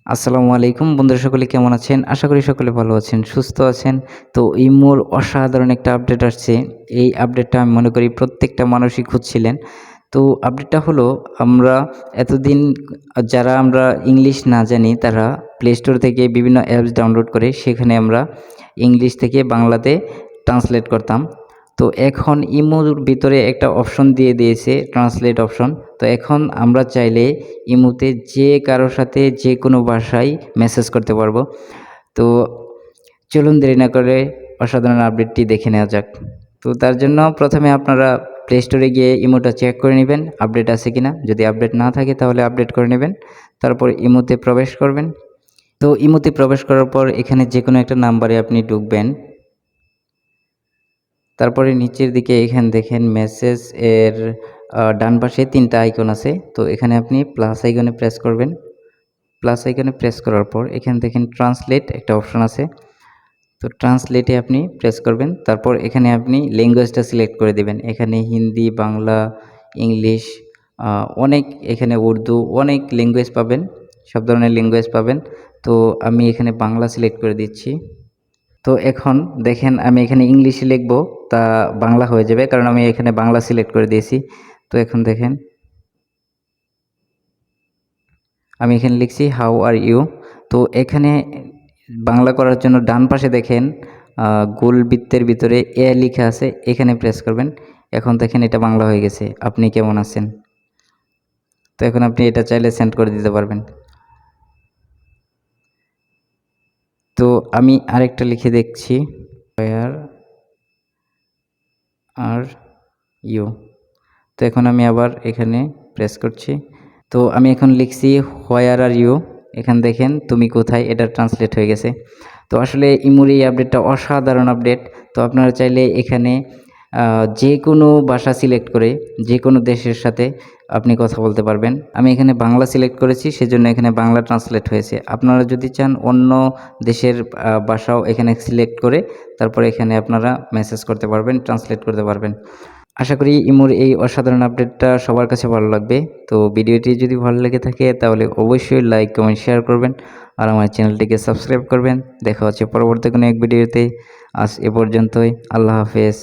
আসসালামু আলাইকুম বন্ধুরা, সকলে কেমন আছেন? আশা করি সকলে ভালো আছেন, সুস্থ আছেন। তো ইমোর অসাধারণ একটা আপডেট আসছে। এই আপডেটটা আমি মনে করি প্রত্যেকটা মানুষই খুঁজছিলেন। তো আপডেটটা হলো, আমরা এতদিন যারা আমরা ইংলিশ না জানি তারা প্লে স্টোর থেকে বিভিন্ন অ্যাপস ডাউনলোড করে সেখানে আমরা ইংলিশ থেকে বাংলাতে ট্রান্সলেট করতাম। তো এখন ইমোর ভিতরে একটা অপশন দিয়ে দিয়েছে, ট্রান্সলেট অপশন। তো এখন আমরা চাইলে ইমোতে যে কারোর সাথে যে কোনো ভাষায় মেসেজ করতে পারবো। তো চলুন দেরি না করে অসাধারণ আপডেটটি দেখে নেওয়া যাক। তো তার জন্য প্রথমে আপনারা প্লে স্টোরে গিয়ে ইমোটা চেক করে নেবেন আপডেট আছে কিনা। যদি আপডেট না থাকে তাহলে আপডেট করে নেবেন। তারপর ইমোতে প্রবেশ করবেন। তো ইমোতে প্রবেশ করার পর এখানে যে কোনো একটা নাম্বারে আপনি ঢুকবেন। তারপরে নিচের দিকে এখানে দেখেন মেসেজ এর ডান পাশে ৩টা আইকন আছে। তো এখানে আপনি প্লাস আইকনে প্রেস করবেন। প্লাস আইকনে প্রেস করার পর এখানে দেখেন ট্রান্সলেট একটা অপশন আছে। তো ট্রান্সলেটে আপনি প্রেস করবেন। তারপর এখানে আপনি ল্যাঙ্গুয়েজটা সিলেক্ট করে দিবেন। এখানে হিন্দি, বাংলা, ইংলিশ, অনেক, এখানে উর্দু, অনেক ল্যাঙ্গুয়েজ পাবেন। সব ধরনের ল্যাঙ্গুয়েজ পাবেন। তো আমি এখানে বাংলা সিলেক্ট করে দিচ্ছি। তো এখন দেখেন আমি এখানে ইংলিশে লিখব, তা বাংলা হয়ে যাবে কারণ আমি এখানে বাংলা সিলেক্ট করে দিয়েছি। তো এখন দেখেন আমি এখানে লিখছি হাউ আর ইউ। তো এখানে বাংলা করার জন্য ডান পাশে দেখেন গোল বৃত্তের ভিতরে এ লেখা আছে, এখানে প্রেস করবেন। এখন দেখেন এটা বাংলা হয়ে গেছে, আপনি কেমন আছেন। তো এখন আপনি এটা চাইলে সেন্ড করে দিতে পারবেন। তো আমি আরেকটা লিখে দেখছি, হোয়ার আর ইউ। তো এখন আমি আবার এখানে প্রেস করছি। তো আমি এখন লিখছি হোয়ার আর ইউ। এখানে দেখেন তুমি কোথায়, এটা ট্রান্সলেট হয়ে গেছে। তো আসলে ইমোর এই আপডেটটা অসাধারণ আপডেট। তো আপনারা চাইলে এখানে যে কোনো ভাষা সিলেক্ট করে যে কোনো দেশের সাথে আপনি কথা বলতে পারবেন। আমি এখানে বাংলা সিলেক্ট করেছি, সেজন্য এখানে বাংলা ট্রান্সলেট হয়েছে। আপনারা যদি চান অন্য দেশের ভাষাও এখানে সিলেক্ট করে তারপরে এখানে আপনারা মেসেজ করতে পারবেন, ট্রান্সলেট করতে পারবেন। আশা করি ইমোর এই অসাধারণ আপডেটটা সবার কাছে ভালো লাগবে। তো ভিডিওটি যদি ভালো লেগে থাকে তাহলে অবশ্যই লাইক, কমেন্ট, শেয়ার করবেন আর আমার চ্যানেলটিকে সাবস্ক্রাইব করবেন। দেখা হচ্ছে পরবর্তী কোনো এক ভিডিওতে। আজ এ পর্যন্তই। আল্লাহ হাফেজ।